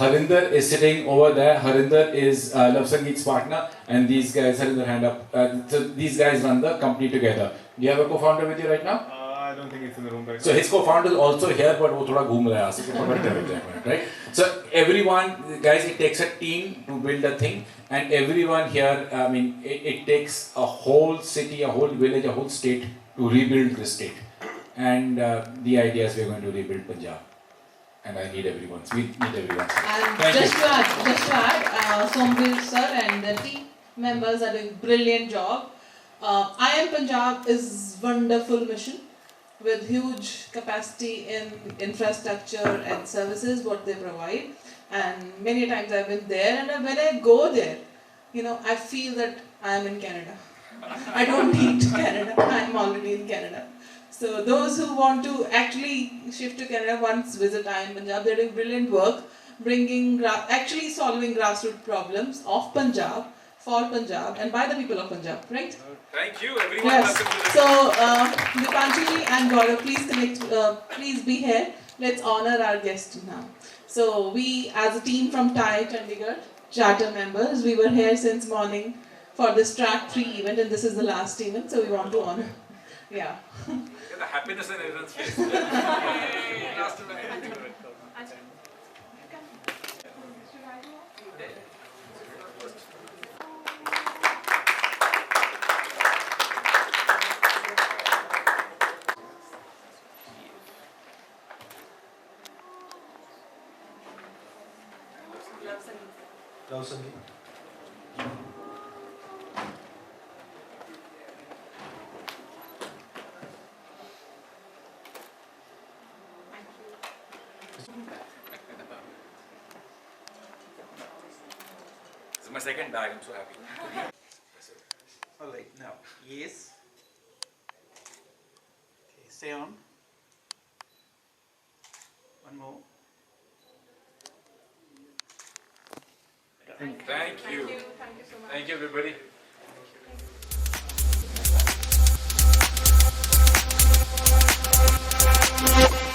Harinder is sitting over there. Harinder is Lovesangeet's partner, and these guys, Harinder, hand up. So these guys run the company together. Do you have a co-founder with you right now? I don't think it's in the room right now. So his co-founder is also here, but वो थोड़ा घूम रहा है, right? So everyone, guys, it takes a team to build a thing, and everyone here, I mean, it takes a whole city, a whole village, a whole state to rebuild this state. and the idea is we're going to rebuild Punjab. And I need everyone's. We need everyone's. And Thank just you. to add, Somveer sir and the team members are doing brilliant job. IM Punjab is wonderful mission with huge capacity in infrastructure and services what they provide. And many times I've been there, and when I go there, I feel that I'm in Canada. I don't need Canada. I'm already in Canada. So those who want to actually shift to Canada once visit IM Punjab. They're doing brilliant work, actually solving grassroots problems of Punjab, for Punjab, and by the people of Punjab, right? Thank you, everyone. Yes. So, Dipanjali and Gaurav, please be here. Let's honor our guest now. So, we as a team from TIE Chandigarh, charter members, we were here since morning for this track 3 event, and this is the last event, so we want to honor. Yeah. The happiness in everyone's face. Last event. Lovesangeet. This is my second bag, I'm so happy. Alright, now, yes. Okay, stay on. One more. Thank you. Thank you so much. Thank you, everybody. Thank you.